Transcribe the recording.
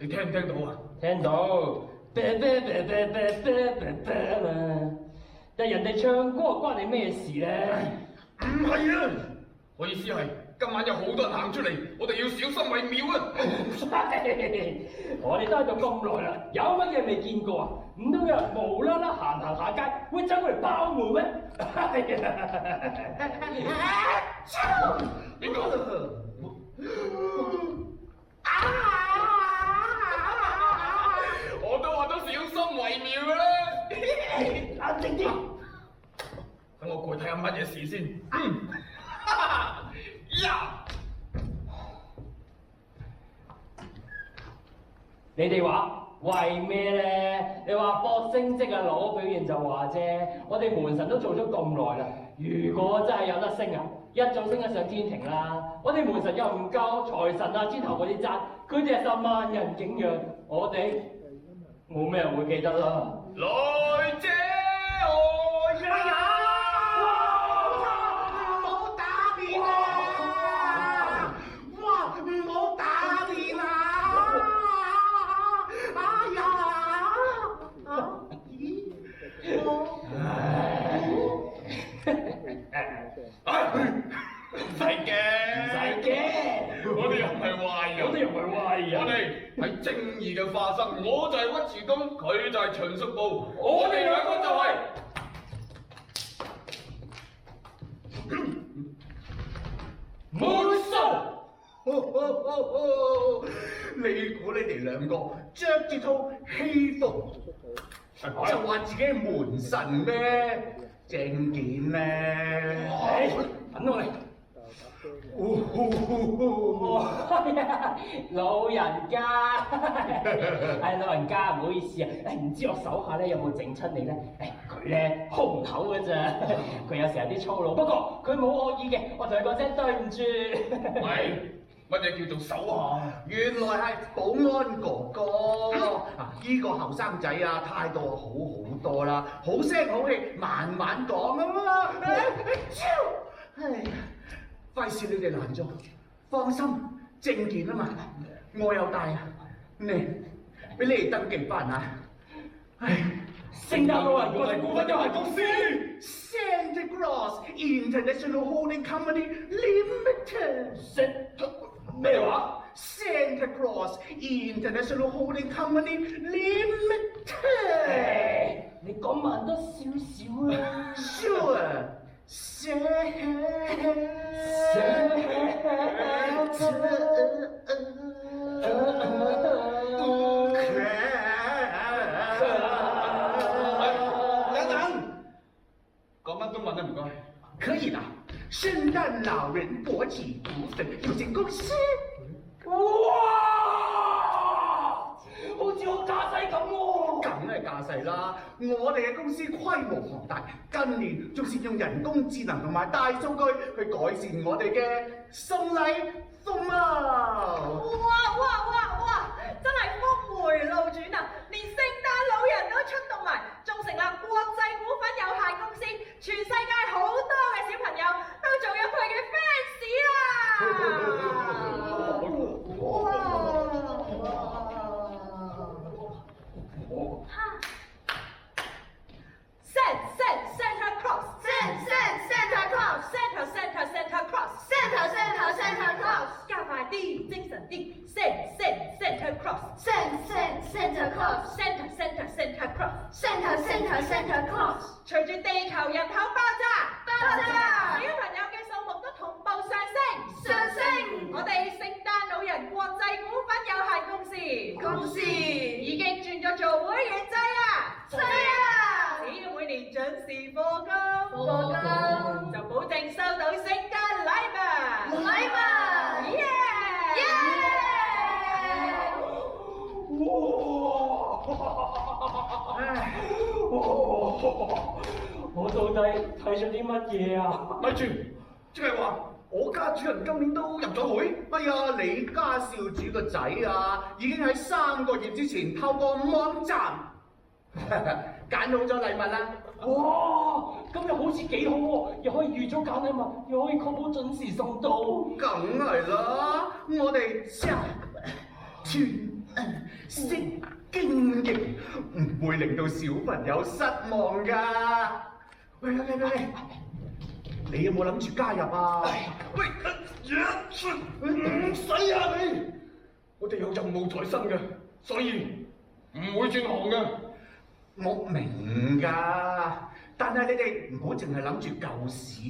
你聽唔聽到啊？聽到，嘛。但人哋唱歌關你咩事咧？唔係啊，我意思係今晚有好多人行出嚟，我哋要小心為妙啊！我哋都喺度咁耐啦，有乜嘢未見過啊？唔通有人無啦啦行下街，會走過嚟爆門咩？邊個？我都話都小心為妙啦！冷靜啲，等我過去睇下乜嘢事先。呀！你哋話為咩咧？你話博升職啊，攞表現就話啫。我哋門神都做咗咁耐啦，如果真係有得升啊，一早升得上天庭啦。我哋門神又唔夠財神啊、豬頭嗰啲爭，佢哋係10萬人景仰，我哋冇咩人會記得啦。來者何也？唔好打面啊！哇，唔好打面啊！哎呀！咦？唔使驚，唔使驚，我哋又唔係壞人，我哋又唔係壞人，我哋係正義嘅化身。我就係尉遲恭，佢就係秦叔寶，我哋兩個就係。滿數。你估你哋兩個着住套戲服，就話自己係門神咩？證件咩？等我嚟。老人家，老人家，唔好意思啊，唔知我手下咧有冇整親你咧？佢咧空口嘅咋，佢有時有啲粗魯，不過佢冇惡意嘅，我同佢講聲對唔住。喂，乜嘢叫做手下？原來係保安哥哥。依個後生仔啊，態度好好多啦，好聲好氣，慢慢講啊嘛。唉，費事你哋難做，放心，證件啊嘛，我有帶啊，俾你哋登記翻啊。唉，聖誕老人國際股份有限公司 Santa Claus International Holding Company Limited。咩話 Santa Claus International Holding Company Limited。你講慢多少少啊 Sure。講翻中文啦，唔該。可以啦，聖誕老人國際股份有限公司。哇！好似好架勢咁喎。梗係架勢啦，我哋嘅公司規模龐大，近年仲善用人工智能同埋大數據去改善我哋嘅送禮服務。哇！真係峰迴路轉啊！連聖誕老人都出動埋，仲成立國際股份有限公司，全世界好多嘅小朋友都做咗佢嘅 fans 啦！Santa Claus， 加快啲，精神啲 ，Santa Claus， 隨住地球人口爆炸，小朋友嘅數目都同步上升，我哋聖誕老人國際股份有限公司已經轉咗做會員制啊！只要每年準時課金，就保證收到聖誕禮物，耶！我到底睇咗啲乜嘢啊？咪住，即係話我家主人今年都入咗會。哎呀，李家少主個仔啊，已經喺3個月之前透過網站揀好咗禮物啦。哇！咁又好似幾好喎，又可以預早揀禮物，又可以確保準時送到。梗係啦，我哋下團識經營，唔會令到小朋友失望㗎。喂，你有冇諗住加入啊？喂，唔使啊你，我哋有任務在身嘅，所以唔會轉行嘅。我明㗎，但係你哋唔好淨係諗住舊屎。